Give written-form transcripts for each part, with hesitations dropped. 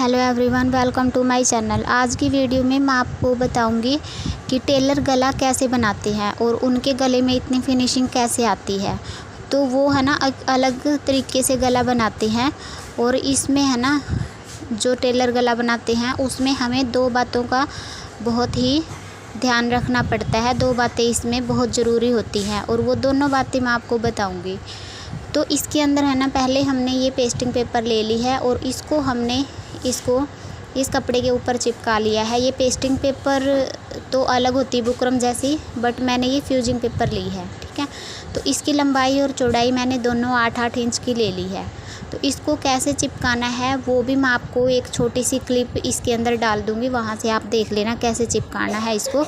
Hello everyone, welcome to my channel. आज की video में मैं आपको बताऊंगी कि टेलर गला कैसे बनाते हैं और उनके गले में इतनी फिनिशिंग कैसे आती है। तो वो है ना अलग तरीके से गला बनाते हैं और इसमें है ना जो टेलर गला बनाते हैं उसमें हमें दो बातों का बहुत ही ध्यान रखना पड़ता है। दो बातें इसमें बहुत ज़रूरी होती हैं और वो दोनों बातें मैं आपको बताऊंगी। तो इसके अंदर है ना पहले हमने ये पेस्टिंग पेपर ले ली है और इसको हमने इस कपड़े के ऊपर चिपका लिया है। ये पेस्टिंग पेपर तो अलग होती है बुकरम जैसी, बट मैंने ये फ्यूजिंग पेपर ली है, ठीक है। तो इसकी लंबाई और चौड़ाई मैंने दोनों 8-8 इंच की ले ली है। तो इसको कैसे चिपकाना है वो भी मैं आपको एक छोटी सी क्लिप इसके अंदर डाल दूँगी, वहाँ से आप देख लेना कैसे चिपकाना है इसको।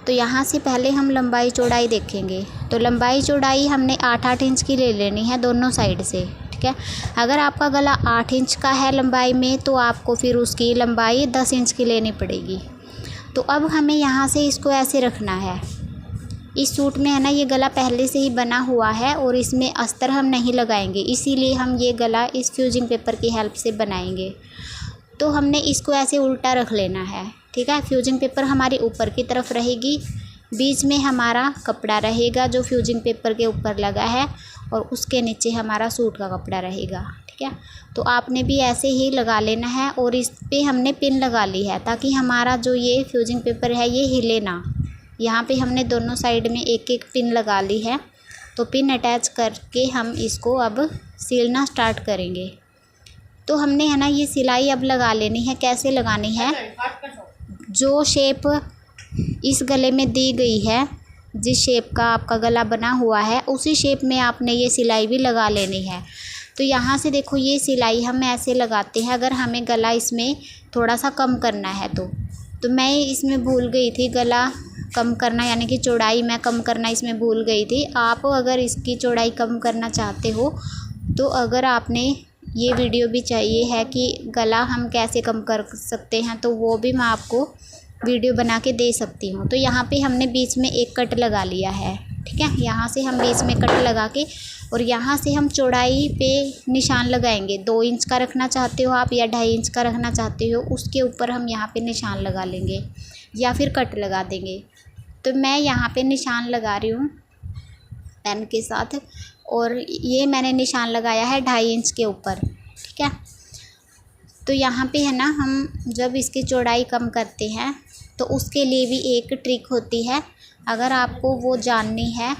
तो यहाँ से पहले हम लंबाई चौड़ाई देखेंगे। तो लंबाई चौड़ाई हमने 8-8 इंच की ले लेनी है दोनों साइड से, ठीक है। अगर आपका गला 8 इंच का है लंबाई में तो आपको फिर उसकी लंबाई 10 इंच की लेनी पड़ेगी। तो अब हमें यहाँ से इसको ऐसे रखना है। इस सूट में है ना ये गला पहले से ही बना हुआ है और इसमें अस्तर हम नहीं लगाएंगे, इसीलिए हम ये गला इस फ्यूजिंग पेपर की हेल्प से बनाएंगे। तो हमने इसको ऐसे उल्टा रख लेना है, ठीक है। फ्यूजिंग पेपर हमारी ऊपर की तरफ रहेगी, बीच में हमारा कपड़ा रहेगा जो फ्यूजिंग पेपर के ऊपर लगा है और उसके नीचे हमारा सूट का कपड़ा रहेगा, ठीक है। तो आपने भी ऐसे ही लगा लेना है और इस पे हमने पिन लगा ली है ताकि हमारा जो ये फ्यूजिंग पेपर है ये हिले ना। यहाँ पे हमने दोनों साइड में एक एक पिन लगा ली है। तो पिन अटैच करके हम इसको अब सिलना स्टार्ट करेंगे। तो हमने है ना ये सिलाई अब लगा लेनी है। कैसे लगानी है, जो शेप इस गले में दी गई है, जिस शेप का आपका गला बना हुआ है उसी शेप में आपने ये सिलाई भी लगा लेनी है। तो यहाँ से देखो ये सिलाई हम ऐसे लगाते हैं अगर हमें गला इसमें थोड़ा सा कम करना है। तो मैं इसमें भूल गई थी गला कम करना, यानी कि चौड़ाई मैं कम करना इसमें भूल गई थी। आप अगर इसकी चौड़ाई कम करना चाहते हो तो अगर आपने ये वीडियो भी चाहिए है कि गला हम कैसे कम कर सकते हैं तो वो भी मैं आपको वीडियो बना के दे सकती हूँ। तो यहाँ पे हमने बीच में एक कट लगा लिया है, ठीक है। यहाँ से हम बीच में कट लगा के और यहाँ से हम चौड़ाई पे निशान लगाएंगे। 2 इंच का रखना चाहते हो आप या 2.5 इंच का रखना चाहते हो, उसके ऊपर हम यहाँ पे निशान लगा लेंगे या फिर कट लगा देंगे। तो मैं यहाँ पे निशान लगा रही हूँ पेन के साथ और ये मैंने निशान लगाया है 2.5 इंच के ऊपर, ठीक है। तो यहाँ पे है ना हम जब इसकी चौड़ाई कम करते हैं तो उसके लिए भी एक ट्रिक होती है। अगर आपको वो जाननी है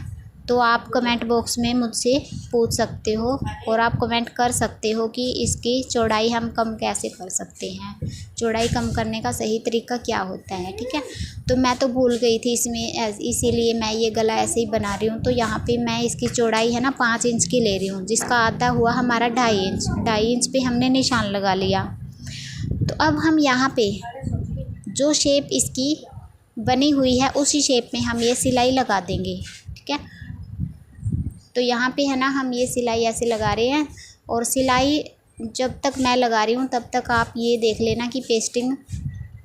तो आप कमेंट बॉक्स में मुझसे पूछ सकते हो और आप कमेंट कर सकते हो कि इसकी चौड़ाई हम कम कैसे कर सकते हैं, चौड़ाई कम करने का सही तरीका क्या होता है, ठीक है। तो मैं तो भूल गई थी इसमें, इसीलिए मैं ये गला ऐसे ही बना रही हूँ। तो यहाँ पे मैं इसकी चौड़ाई है ना 5 इंच की ले रही हूँ, जिसका आधा हुआ हमारा 2.5 इंच। 2.5 इंच पे हमने निशान लगा लिया। तो अब हम यहाँ पे जो शेप इसकी बनी हुई है उसी शेप में हम ये सिलाई लगा देंगे, ठीक है। तो यहाँ पे है ना हम ये सिलाई ऐसे लगा रहे हैं और सिलाई जब तक मैं लगा रही हूँ तब तक आप ये देख लेना कि पेस्टिंग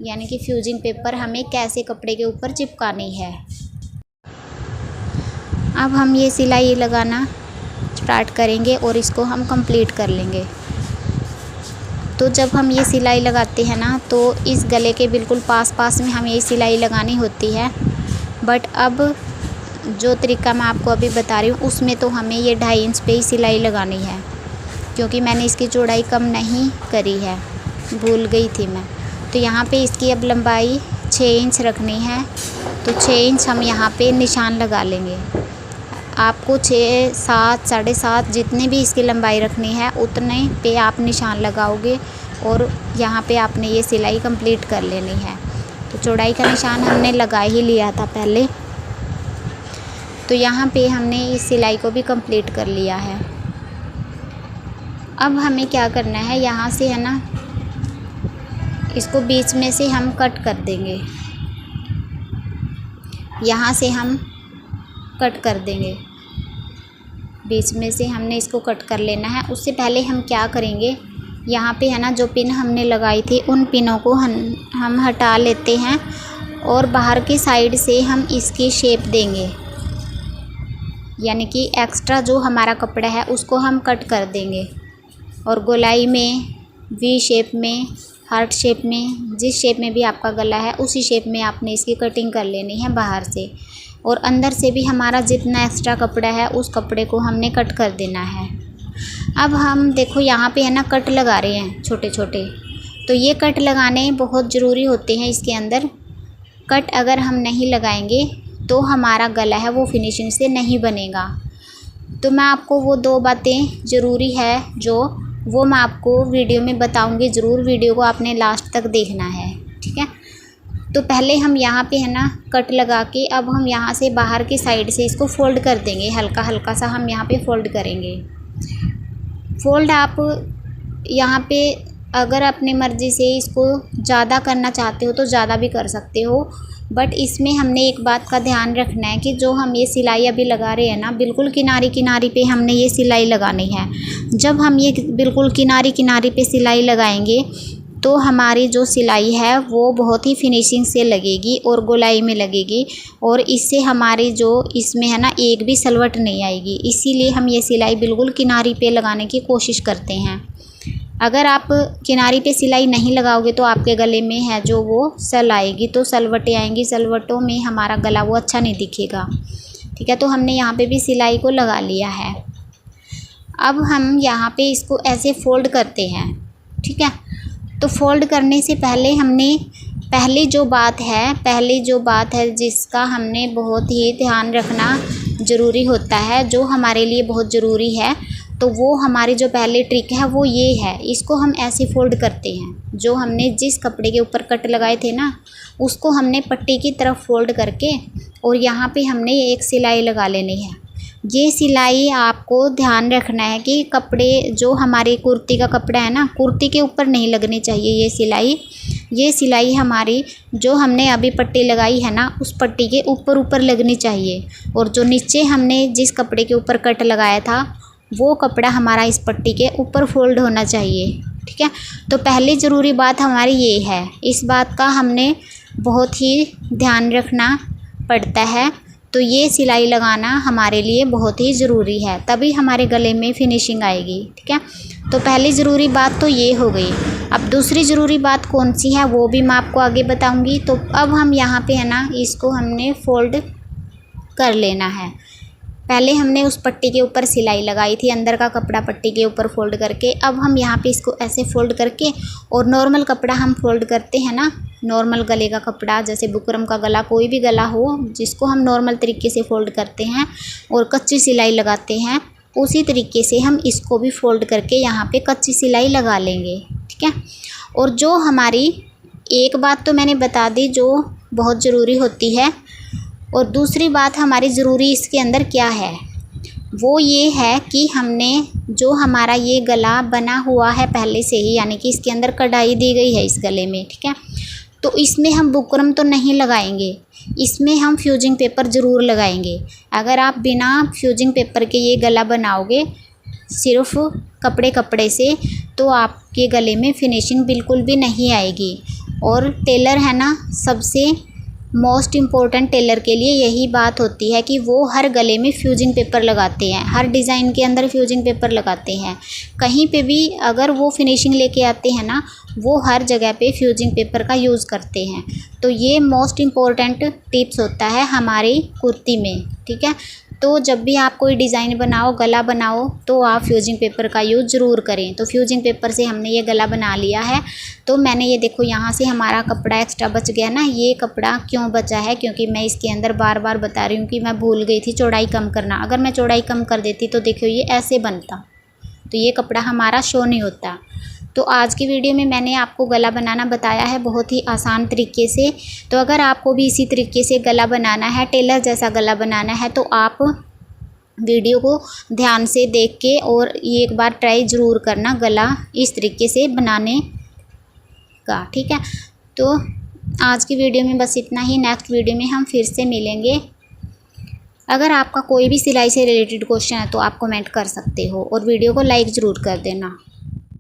यानी कि फ्यूजिंग पेपर हमें कैसे कपड़े के ऊपर चिपकानी है। अब हम ये सिलाई लगाना स्टार्ट करेंगे और इसको हम कंप्लीट कर लेंगे। तो जब हम ये सिलाई लगाते हैं ना तो इस गले के बिल्कुल पास में हमें ये सिलाई लगानी होती है। बट अब जो तरीका मैं आपको अभी बता रही हूँ उसमें तो हमें ये 2.5 इंच पे ही सिलाई लगानी है, क्योंकि मैंने इसकी चौड़ाई कम नहीं करी है, भूल गई थी मैं। तो यहाँ पे इसकी अब लंबाई 6 इंच रखनी है। तो 6 इंच हम यहाँ पे निशान लगा लेंगे। आपको 6, 7, 7.5 जितने भी इसकी लंबाई रखनी है उतने पे आप निशान लगाओगे और यहाँ पे आपने ये सिलाई कंप्लीट कर लेनी है। तो चौड़ाई का निशान हमने लगा ही लिया था पहले। तो यहाँ पे हमने इस सिलाई को भी कंप्लीट कर लिया है। अब हमें क्या करना है, यहाँ से है ना इसको बीच में से हम कट कर देंगे। यहाँ से हम कट कर देंगे, बीच में से हमने इसको कट कर लेना है। उससे पहले हम क्या करेंगे, यहाँ पे है ना जो पिन हमने लगाई थी उन पिनों को हम हटा लेते हैं और बाहर की साइड से हम इसकी शेप देंगे, यानी कि एक्स्ट्रा जो हमारा कपड़ा है उसको हम कट कर देंगे और गोलाई में वी शेप में हार्ट शेप में, जिस शेप में भी आपका गला है उसी शेप में आपने इसकी कटिंग कर लेनी है बाहर से। और अंदर से भी हमारा जितना एक्स्ट्रा कपड़ा है उस कपड़े को हमने कट कर देना है। अब हम देखो यहाँ पे है ना कट लगा रहे हैं छोटे छोटे, तो ये कट लगाने बहुत ज़रूरी होते हैं। इसके अंदर कट अगर हम नहीं लगाएंगे तो हमारा गला है वो फिनिशिंग से नहीं बनेगा। तो मैं आपको वो 2 बातें ज़रूरी है जो वो मैं आपको वीडियो में बताऊंगी ज़रूर। वीडियो को आपने लास्ट तक देखना है, ठीक है। तो पहले हम यहाँ पे है ना कट लगा के अब हम यहाँ से बाहर की साइड से इसको फ़ोल्ड कर देंगे। हल्का हल्का सा हम यहाँ पे फ़ोल्ड करेंगे। फ़ोल्ड आप यहाँ पे अगर अपनी मर्ज़ी से इसको ज़्यादा करना चाहते हो तो ज़्यादा भी कर सकते हो, बट इसमें हमने एक बात का ध्यान रखना है कि जो हम ये सिलाई अभी लगा रहे हैं ना, बिल्कुल किनारी किनारी पे हमने ये सिलाई लगानी है। जब हम ये बिल्कुल किनारी किनारी पे सिलाई लगाएंगे तो हमारी जो सिलाई है वो बहुत ही फिनिशिंग से लगेगी और गोलाई में लगेगी, और इससे हमारी जो इसमें है ना एक भी सलवट नहीं आएगी। इसीलिए हम ये सिलाई बिल्कुल किनारी पे लगाने की कोशिश करते हैं। अगर आप किनारी पे सिलाई नहीं लगाओगे तो आपके गले में है जो वो सल आएगी, तो सलवटें आएंगी, सलवटों में हमारा गला वो अच्छा नहीं दिखेगा, ठीक है। तो हमने यहाँ पे भी सिलाई को लगा लिया है। अब हम यहाँ पे इसको ऐसे फ़ोल्ड करते हैं, ठीक है। तो फ़ोल्ड करने से पहले हमने पहली जो बात है जिसका हमने बहुत ही ध्यान रखना ज़रूरी होता है, जो हमारे लिए बहुत ज़रूरी है, तो वो हमारी जो पहली ट्रिक है वो ये है। इसको हम ऐसे फ़ोल्ड करते हैं। जो हमने जिस कपड़े के ऊपर कट लगाए थे ना, उसको हमने पट्टी की तरफ फ़ोल्ड करके और यहाँ पे हमने एक सिलाई लगा लेनी है। ये सिलाई आपको ध्यान रखना है कि कपड़े जो हमारी कुर्ती का कपड़ा है ना, कुर्ती के ऊपर नहीं लगनी चाहिए ये सिलाई हमारी जो हमने अभी पट्टी लगाई है ना, उस पट्टी के ऊपर लगनी चाहिए। और जो नीचे हमने जिस कपड़े के ऊपर कट लगाया था वो कपड़ा हमारा इस पट्टी के ऊपर फ़ोल्ड होना चाहिए, ठीक है। तो पहली ज़रूरी बात हमारी ये है। इस बात का हमने बहुत ही ध्यान रखना पड़ता है। तो ये सिलाई लगाना हमारे लिए बहुत ही ज़रूरी है, तभी हमारे गले में फिनिशिंग आएगी, ठीक है। तो पहली ज़रूरी बात तो ये हो गई। अब दूसरी ज़रूरी बात कौन सी है वो भी मैं आपको आगे बताऊंगी। तो अब हम यहाँ पे है ना इसको हमने फ़ोल्ड कर लेना है। पहले हमने उस पट्टी के ऊपर सिलाई लगाई थी, अंदर का कपड़ा पट्टी के ऊपर फ़ोल्ड करके। अब हम यहाँ पे इसको ऐसे फ़ोल्ड करके, और नॉर्मल कपड़ा हम फ़ोल्ड करते हैं ना, नॉर्मल गले का कपड़ा, जैसे बुकरम का गला, कोई भी गला हो जिसको हम नॉर्मल तरीके से फ़ोल्ड करते हैं और कच्ची सिलाई लगाते हैं, उसी तरीके से हम इसको भी फ़ोल्ड करके यहाँ पे कच्ची सिलाई लगा लेंगे, ठीक है। और जो हमारी एक बात तो मैंने बता दी जो बहुत ज़रूरी होती है, और दूसरी बात हमारी ज़रूरी इसके अंदर क्या है, वो ये है कि हमने जो हमारा ये गला बना हुआ है पहले से ही, यानी कि इसके अंदर कढ़ाई दी गई है इस गले में, ठीक है। तो इसमें हम बुकरम तो नहीं लगाएंगे, इसमें हम फ्यूजिंग पेपर ज़रूर लगाएंगे। अगर आप बिना फ्यूजिंग पेपर के ये गला बनाओगे सिर्फ कपड़े से, तो आपके गले में फिनिशिंग बिल्कुल भी नहीं आएगी। और टेलर है ना, सबसे मोस्ट इम्पॉर्टेंट टेलर के लिए यही बात होती है कि वो हर गले में फ्यूजिंग पेपर लगाते हैं, हर डिज़ाइन के अंदर फ्यूजिंग पेपर लगाते हैं। कहीं पे भी अगर वो फिनिशिंग लेके आते हैं ना, वो हर जगह पे फ्यूजिंग पेपर का यूज़ करते हैं। तो ये मोस्ट इम्पॉर्टेंट टिप्स होता है हमारी कुर्ती में, ठीक है। तो जब भी आप कोई डिज़ाइन बनाओ, गला बनाओ, तो आप फ्यूजिंग पेपर का यूज़ ज़रूर करें। तो फ्यूजिंग पेपर से हमने ये गला बना लिया है। तो मैंने ये देखो यहाँ से हमारा कपड़ा एक्स्ट्रा बच गया ना। ये कपड़ा क्यों बचा है, क्योंकि मैं इसके अंदर बार बार बता रही हूँ कि मैं भूल गई थी चौड़ाई कम करना। अगर मैं चौड़ाई कम कर देती तो देखो ये ऐसे बनता, तो ये कपड़ा हमारा शो नहीं होता। तो आज की वीडियो में मैंने आपको गला बनाना बताया है बहुत ही आसान तरीके से। तो अगर आपको भी इसी तरीके से गला बनाना है, टेलर जैसा गला बनाना है, तो आप वीडियो को ध्यान से देख के और एक बार ट्राई ज़रूर करना गला इस तरीके से बनाने का, ठीक है। तो आज की वीडियो में बस इतना ही। नेक्स्ट वीडियो में हम फिर से मिलेंगे। अगर आपका कोई भी सिलाई से रिलेटेड क्वेश्चन है तो आप कमेंट कर सकते हो, और वीडियो को लाइक ज़रूर कर देना।